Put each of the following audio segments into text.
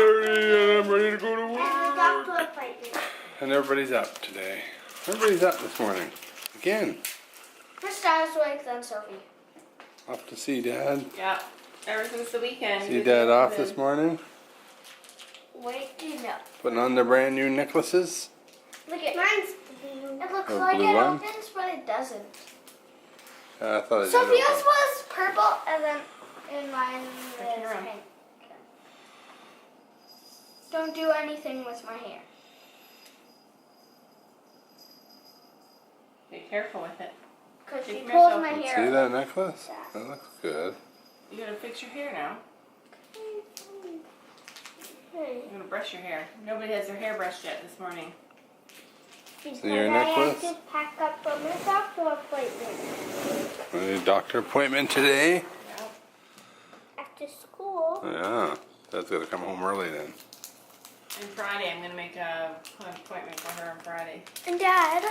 6:30 and I'm ready to go to And the work. doctor appointment. And everybody's up today. Everybody's up this morning. Again. First I was awake, then Sophie. Off to see Dad. Yeah, ever since the weekend. See Dad off this morning. Waking up. Putting on their brand new necklaces. Look at mine's blue. It looks A like blue it one? opens, but it doesn't. I thought it did. Sophia's was purple, and then in mine Turn is around. pink. Don't do anything with my hair. Be careful with it. Because she Take pulls yourself. my See hair. that necklace? Yeah. That looks good. You gotta fix your hair now. Hey. You gotta brush your hair. Nobody has their hair brushed yet this morning. Because your I necklace? have to pack up for my doctor appointment. A new doctor appointment today. Yeah. After school. Yeah. Dad's got to come home early then. And Friday, I'm gonna make an appointment for her on Friday. And Dad,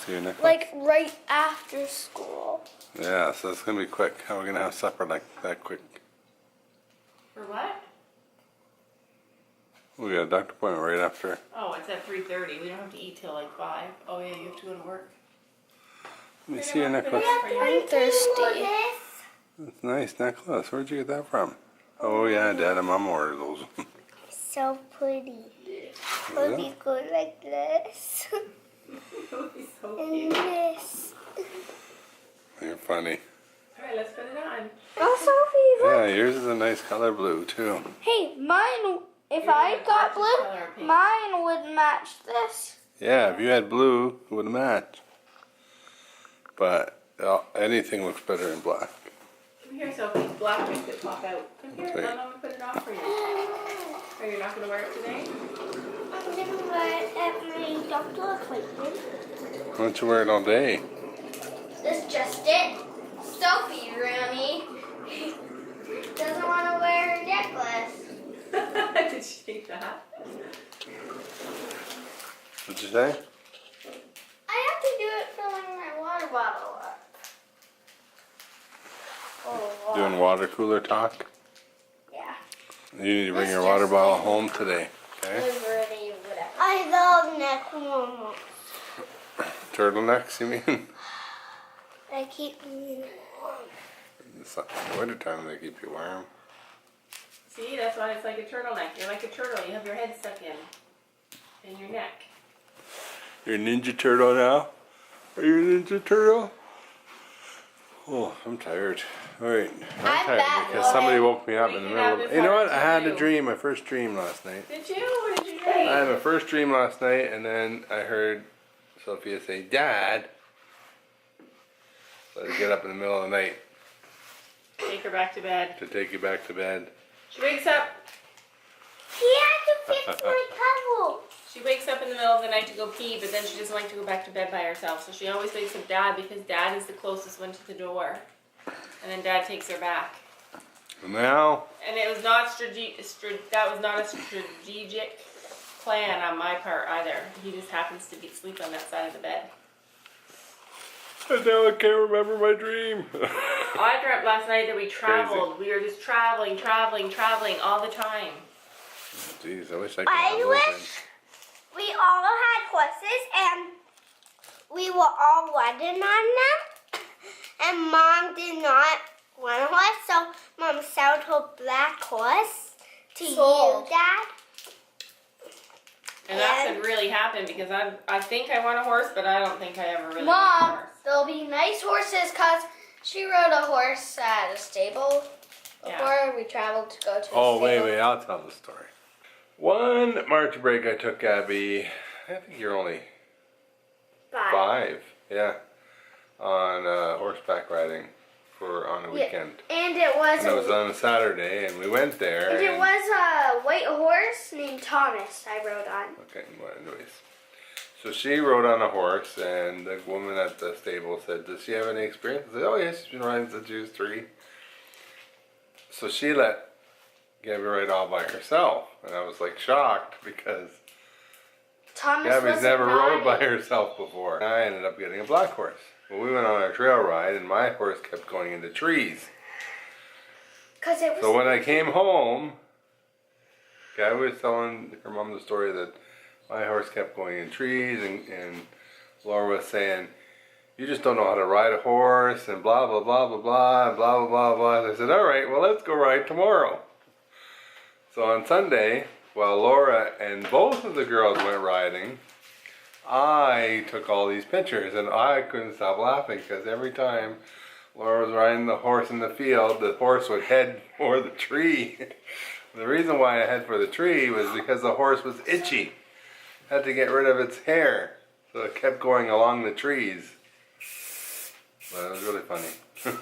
See your necklace? like right after school. Yeah, so it's going to be quick. How are we going to have supper like that quick? For what? We got a doctor appointment right after. Oh, it's at 3:30. We don't have to eat till like 5. Oh yeah, you have to go to work. Let me see your necklace. I'm thirsty. It's a nice necklace. Where'd you get that from? Oh yeah, Dad and Mom ordered those. So pretty. Would be good like this. That would be so And cute. this. You're funny. Alright, let's put it on. Oh, Sophie, Yeah, yours is a nice color blue too. Hey, mine, if Yours I is got a blue, color pink. mine would match this. Yeah, if you had blue, it would match. But anything looks better in black. Come here, Sophie. Black things that pop out. Come here. Wait. Let me put it on for you. Are you not gonna wear it today? I'm gonna wear it at my doctor appointment. Why don't you wear it all day? This just it. Sophie, Rooney, doesn't want to wear her necklace. Did she think that? What'd you say? I have to do it filling my water bottle up. Oh, Doing water cooler talk? yeah. You need to bring This your water just bottle in. home today. Okay? Liberty, whatever. I love neck warmers. Turtlenecks, you mean? They keep me warm. It's not the winter time they keep you warm. See, that's why it's like a turtleneck. You're like a turtle. You have your head stuck in your neck. You're a Ninja Turtle now? Are you a Ninja Turtle? Oh, I'm tired. Alright, I'm tired Batwoman. because somebody woke me up in the Waking middle up of... is You know what? hard I to had a do. dream, my first dream last night. Did you? What did you I dream? had my first dream last night and then I heard Sophia say, Dad. So I get up in the middle of the night Take her back to bed. to take you back to bed. She wakes up. He had to fix my cover. She wakes up in the middle of the night to go pee, but then she doesn't like to go back to bed by herself. So she always wakes up Dad because Dad is the closest one to the door, and then Dad takes her back. And now, And it was not that was not a strategic plan on my part either. He just happens to be asleep on that side of the bed. and now I can't remember my dream. I dreamt last night that we traveled. We were just traveling all the time. Jeez, I wish I could I have those wish dreams. we all had horses and we were all riding on them. And Mom did not want a horse, so Mom sold her black horse to you, Dad. And that could really happen because I think I want a horse, but I don't think I ever really want a Mom, horse. there'll be nice horses because she rode a horse at a stable before we traveled to go to Oh, a wait, stable. I'll tell the story. One March break I took Abby, I think you're only 5, yeah, on horseback riding on a weekend. And it was, And it was on a Saturday, and we went there. and it and- was a white horse named Thomas I rode on. Okay, well, anyways. So she rode on a horse, and the woman at the stable said, does she have any experience? I said, oh yes, she's been riding since she was 3. So she let Gabby ride all by herself, and I was like shocked because Thomas Gabby's was never rode by naughty. herself before. I ended up getting a black horse. Well, we went on our trail ride, and my horse kept going into trees. 'Cause it was So when I came home, I was telling her mom the story that my horse kept going in trees, and Laura was saying, you just don't know how to ride a horse, and blah, blah, blah, blah, blah, blah, blah, blah, blah. And I said, all right, well, let's go ride tomorrow. So on Sunday, while Laura and both of the girls went riding, I took all these pictures, and I couldn't stop laughing because every time Laura was riding the horse in the field, the horse would head for the tree. The reason why I head for the tree was because the horse was itchy. Had to get rid of its hair, so it kept going along the trees. But it was really funny. And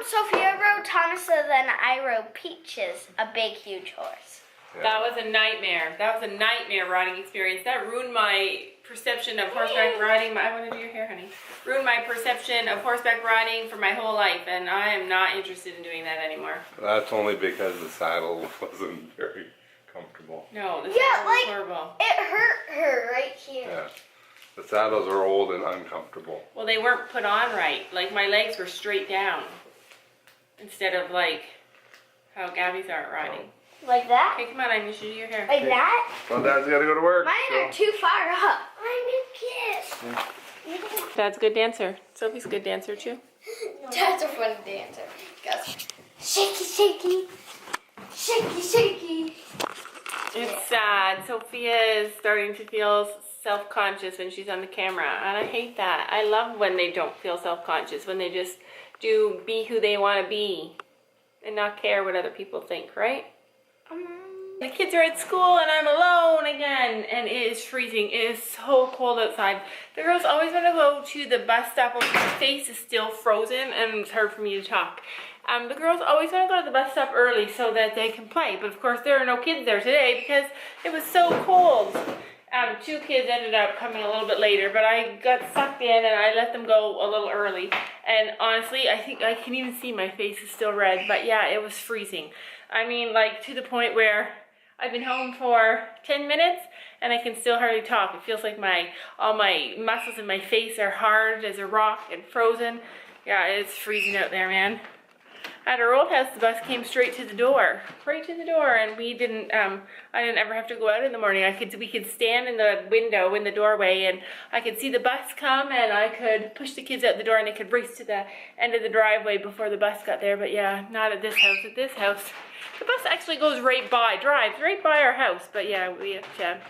Sophia rode Thomas, and then I rode Peaches, a big, huge horse. Yeah. That was a nightmare. That was a nightmare riding experience. That ruined my perception of horseback riding. I want to do your hair, honey. Ruined my perception of horseback riding for my whole life, and I am not interested in doing that anymore. That's only because the saddle wasn't very comfortable. No, this Yeah, was like, horrible. it hurt her right here. Yeah. The saddles are old and uncomfortable. Well, they weren't put on right. Like, my legs were straight down instead of like how Gabby's are riding. Like that? Okay, come on, I need you to do your hair. Like that? Well, Dad's got to go to work. Mine are too far up. I'm a kid. Dad's a good dancer. Sophie's a good dancer too. That's a fun dancer. Goes shaky, shaky, shaky, shaky. It's sad. Sophia is starting to feel self-conscious when she's on the camera, and I hate that. I love when they don't feel self-conscious, when they just be who they want to be and not care what other people think, right? The kids are at school and I'm alone again, and it is freezing. It is so cold outside. The girls always want to go to the bus stop when my face is still frozen and it's hard for me to talk. The girls always want to go to the bus stop early so that they can play, but of course there are no kids there today because it was so cold. Two kids ended up coming a little bit later, but I got sucked in and I let them go a little early. And honestly, I think I can even see my face is still red, but yeah, it was freezing. I mean, like, to the point where I've been home for 10 minutes and I can still hardly talk. It feels like all my muscles in my face are hard as a rock and frozen. Yeah, it's freezing out there, man. At our old house, the bus came straight to the door, and we didn't. I didn't ever have to go out in the morning. We could stand in the window in the doorway, and I could see the bus come, and I could push the kids out the door, and they could race to the end of the driveway before the bus got there. But yeah, not at this house. At this house, the bus actually drives right by our house. But yeah, we have to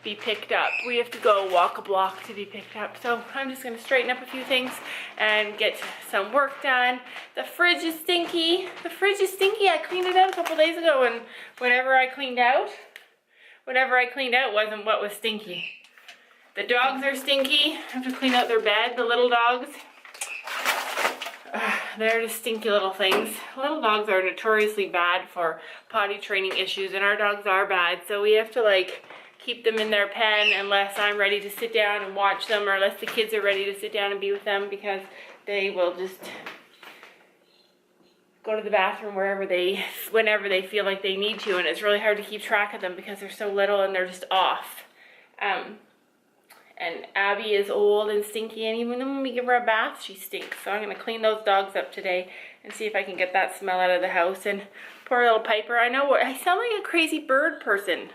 be picked up. We have to go walk a block to be picked up. So I'm just going to straighten up a few things and get some work done. The fridge is stinky. I cleaned it out a couple days ago, and whatever I cleaned out wasn't what was stinky. The dogs are stinky. I have to clean out their bed, the little dogs. They're just stinky little things. Little dogs are notoriously bad for potty training issues, and our dogs are bad, so we have to keep them in their pen unless I'm ready to sit down and watch them, or unless the kids are ready to sit down and be with them, because they will just go to the bathroom whenever they feel like they need to, and it's really hard to keep track of them because they're so little and they're just off. And Abby is old and stinky, and even when we give her a bath, she stinks. So I'm going to clean those dogs up today and see if I can get that smell out of the house. And poor little Piper, I know I sound like a crazy bird person.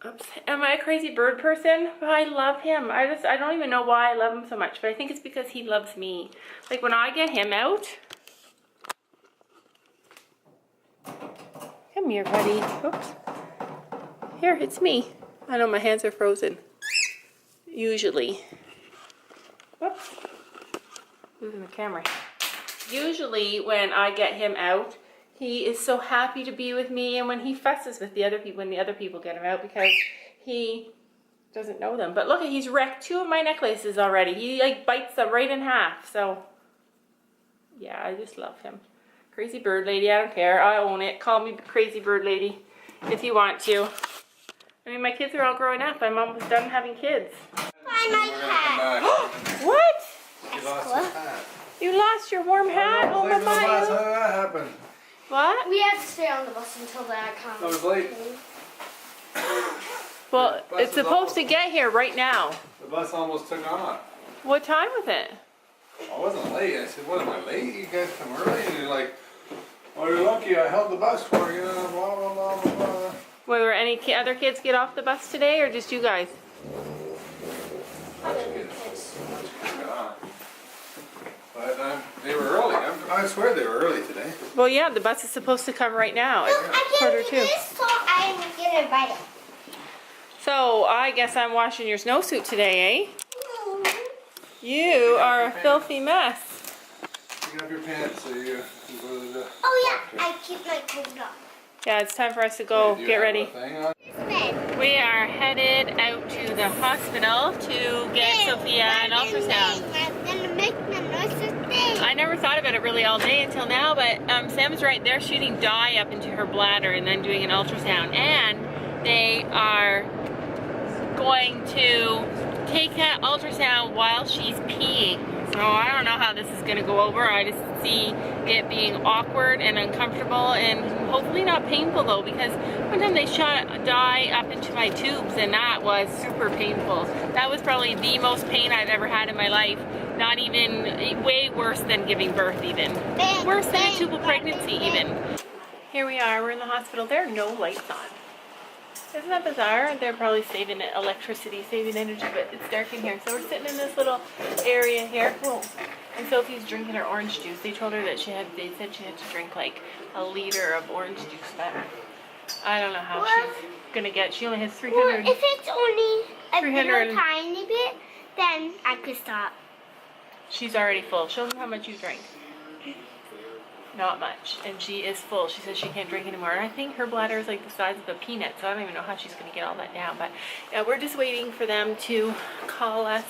Oops. Am I a crazy bird person? But I love him. I don't even know why I love him so much, but I think it's because he loves me. Like, when I get him out. Come here, buddy. Oops. Here, it's me. I know my hands are frozen. Usually. Whoops. Losing the camera. Usually when I get him out, he is so happy to be with me, and when he fusses with the other people, when the other people get him out, because he doesn't know them. But look, he's wrecked 2 of my necklaces already. He bites them right in half. So yeah, I just love him. Crazy bird lady, I don't care. I own it. Call me crazy bird lady if you want to. I mean, my kids are all growing up. I'm almost done having kids. Find my hat. What? You lost your hat. You lost your warm hat? Oh, my How did that happen? What? We have to stay on the bus until Dad comes. I was late. Well, it's supposed to get here right now. The bus almost took off. What time was it? I wasn't late. I said, what am I late? You guys come early? And you're like, Well, you're lucky I held the bus for you. Blah, blah, blah, blah, blah. Were there any other kids get off the bus today, or just you guys? But they were early. I swear they were early today. Well, yeah, the bus is supposed to come right now. It's I quarter can't do two. this, so I'm gonna bite it. So I guess I'm washing your snowsuit today, eh? You are a filthy mess. Pick up your pants so you can go to the. Oh yeah, I keep my coat on. Yeah, it's time for us to go Do you get have ready. a thing on? We are headed out to the hospital to get Sophia an ultrasound. I'm gonna make the nicest thing. I never thought about it really all day until now, but Sam's right. They're shooting dye up into her bladder and then doing an ultrasound. And they are going to take that ultrasound while she's peeing. So I don't know how this is going to go over. I just see it being awkward and uncomfortable and hopefully not painful though, because one time they shot dye up into my tubes and that was super painful. That was probably the most pain I've ever had in my life. Not even, way worse than giving birth even. Worse than a tubal pregnancy even. Here we are, we're in the hospital. There are no lights on. Isn't that bizarre? They're probably saving electricity, saving energy, but it's dark in here. So we're sitting in this little area here. Whoa. And Sophie's drinking her orange juice. They told her that they said she had to drink like a liter of orange juice, but I don't know how she's gonna get. She only has 300. Well, if it's only a 300. little tiny bit, then I could stop. She's already full. Show them how much you drank. Not much, and she is full. She says she can't drink anymore. And I think her bladder is like the size of a peanut, so I don't even know how she's going to get all that down. But yeah, we're just waiting for them to call us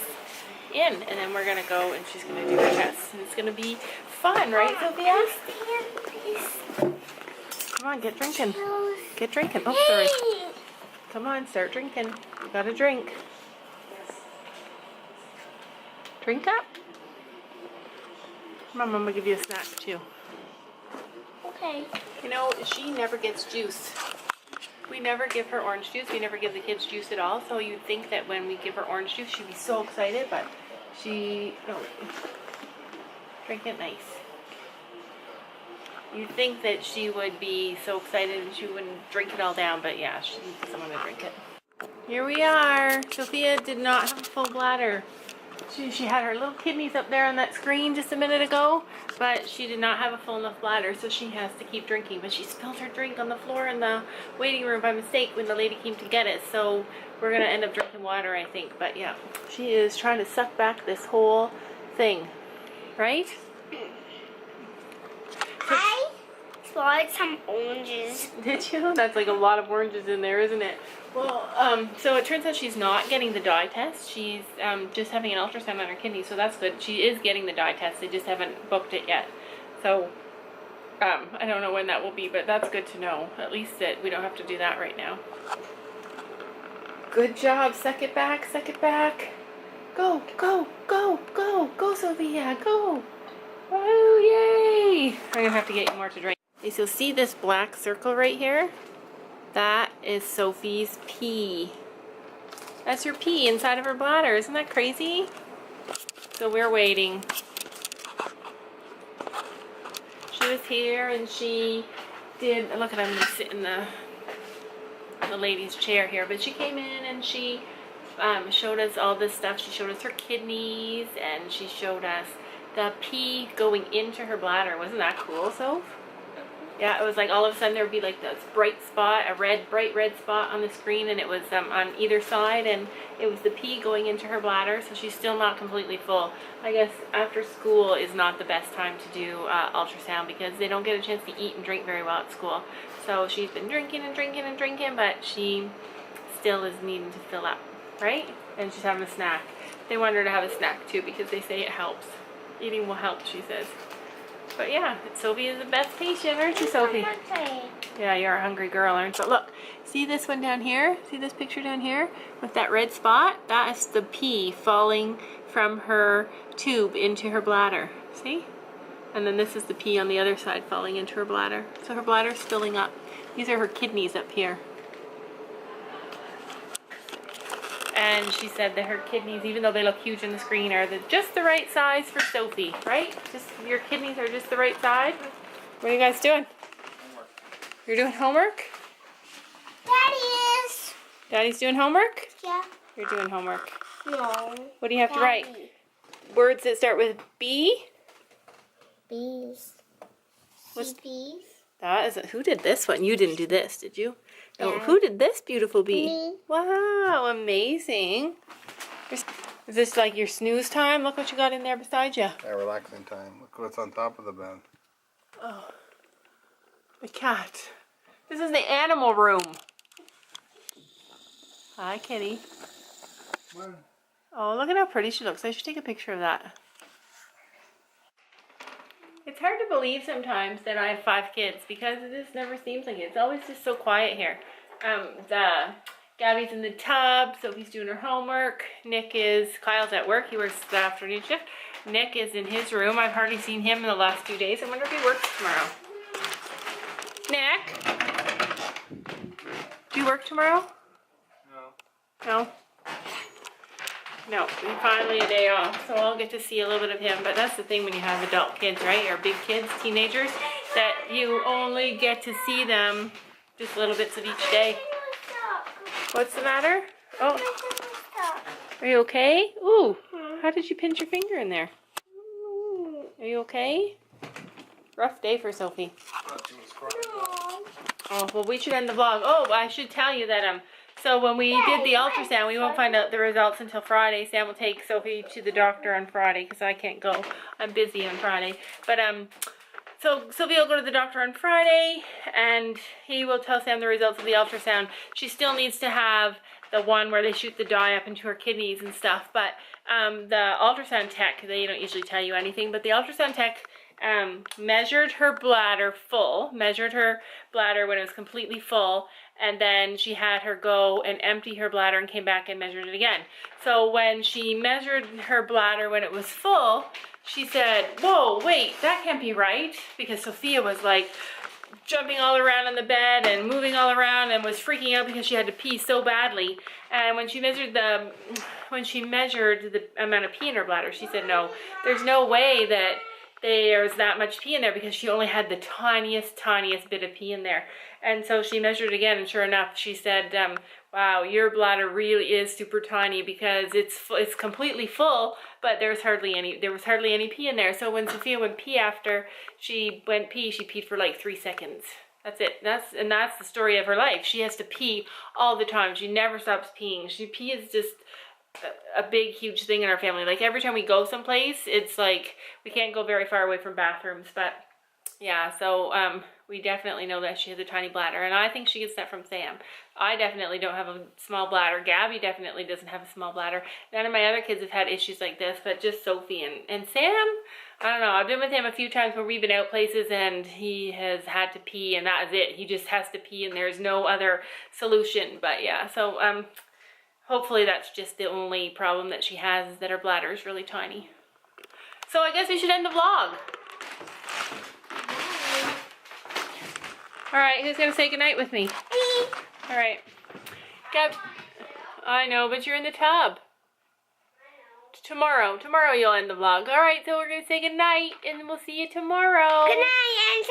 in, and then we're going to go and she's going to do her test. And it's going to be fun, right, Sophia? Come on, get drinking. Get drinking. Oh, sorry. Come on, start drinking. You got to drink. Drink up. Come on, Mom, will give you a snack too. Okay. You know, she never gets juice. We never give her orange juice. We never give the kids juice at all. So you'd think that when we give her orange juice, she'd be so excited, but no. Drink it nice. You'd think that she would be so excited and she wouldn't drink it all down, but yeah, she needs someone to drink it. Here we are. Sophia did not have a full bladder. She had her little kidneys up there on that screen just a minute ago, but she did not have a full enough bladder, so she has to keep drinking. But she spilled her drink on the floor in the waiting room by mistake when the lady came to get it, so we're going to end up drinking water, I think. But yeah, she is trying to suck back this whole thing, right? I swallowed some oranges. Did you? That's like a lot of oranges in there, isn't it? Well, so it turns out she's not getting the dye test. She's just having an ultrasound on her kidney, so that's good. She is getting the dye test. They just haven't booked it yet. So, I don't know when that will be, but that's good to know. At least that we don't have to do that right now. Good job. Suck it back. Suck it back. Go, go, go, go. Go, Sophia. Go. Oh, yay. I'm going to have to get you more to drink. Okay, so see this black circle right here? That is Sophie's pee. That's her pee inside of her bladder. Isn't that crazy? So we're waiting. She was here and she did, look at, I'm gonna sit in the lady's chair here, but she came in and she showed us all this stuff. She showed us her kidneys and she showed us the pee going into her bladder. Wasn't that cool, Soph? Yeah, it was like all of a sudden there would be like this bright spot, a bright red spot on the screen, and it was on either side, and it was the pee going into her bladder, so she's still not completely full. I guess after school is not the best time to do ultrasound because they don't get a chance to eat and drink very well at school. So she's been drinking and drinking and drinking, but she still is needing to fill up, right? And she's having a snack. They want her to have a snack too because they say it helps. Eating will help, she says. But yeah, Sophie is the best patient, aren't you, Sophie? Yeah, you're a hungry girl, aren't you? Look, see this one down here? See this picture down here with that red spot? That is the pee falling from her tube into her bladder. See? And then this is the pee on the other side falling into her bladder. So her bladder's filling up. These are her kidneys up here. And she said that her kidneys, even though they look huge on the screen, are just the right size for Sophie, right? Just your kidneys are just the right size? What are you guys doing? Homework. You're doing homework? Daddy is. Daddy's doing homework? Yeah. You're doing homework. No. What do you have to write? Words that start with B? Bees. What's- Bees. That is who did this one? You didn't do this, did you? No, Yeah. who did this beautiful bee? Me. Wow, amazing. Is this like your snooze time? Look what you got in there beside you. Yeah, relaxing time. Look what's on top of the bed. Oh, the cat. This is the animal room. Hi, kitty. Come on. Oh, look at how pretty she looks. I should take a picture of that. It's hard to believe sometimes that I have 5 kids because it just never seems like it. It's always just so quiet here. Gabby's in the tub, Sophie's doing her homework. Kyle's at work. He works the afternoon shift. Nick is in his room. I've hardly seen him in the last 2 days. I wonder if he works tomorrow. Nick? Do you work tomorrow? No? No, finally a day off, so I'll get to see a little bit of him. But that's the thing when you have adult kids, right? Or big kids, teenagers, that you only get to see them just little bits of each day. What's the matter? Oh, are you okay? Ooh, how did you pinch your finger in there? Are you okay? Rough day for Sophie. Oh, well, we should end the vlog. Oh, I should tell you that so when we did the ultrasound, we won't find out the results until Friday. Sam will take Sophie to the doctor on Friday because I can't go. I'm busy on Friday. But so Sophie will go to the doctor on Friday, and he will tell Sam the results of the ultrasound. She still needs to have the one where they shoot the dye up into her kidneys and stuff. But the ultrasound tech, they don't usually tell you anything, but the ultrasound tech measured her bladder when it was completely full, and then she had her go and empty her bladder and came back and measured it again. So when she measured her bladder when it was full, she said, whoa, wait, that can't be right, because Sophia was like jumping all around on the bed and moving all around and was freaking out because she had to pee so badly. And when she measured the amount of pee in her bladder, she said, no, there's no way that there's that much pee in there, because she only had the tiniest bit of pee in there. And so she measured it again, and sure enough, she said, wow, your bladder really is super tiny, because it's completely full, but there was hardly any pee in there. So when Sophia went pee after she went pee, she peed for like 3 seconds. That's it. That's the story of her life. She has to pee all the time. She never stops peeing. Pee is just a big, huge thing in our family. Like every time we go someplace, it's like we can't go very far away from bathrooms. But yeah, so we definitely know that she has a tiny bladder, and I think she gets that from Sam. I definitely don't have a small bladder. Gabby definitely doesn't have a small bladder. None of my other kids have had issues like this, but just Sophie and Sam. I don't know. I've been with him a few times where we've been out places and he has had to pee, and that is it. He just has to pee, and there's no other solution. But yeah, so hopefully that's just the only problem that she has, is that her bladder is really tiny. So I guess we should end the vlog. All right, who's gonna say goodnight with me? Me. All right. Gab, I know, but you're in the tub. Tomorrow you'll end the vlog. All right, so we're gonna say goodnight, and we'll see you tomorrow. Good night, and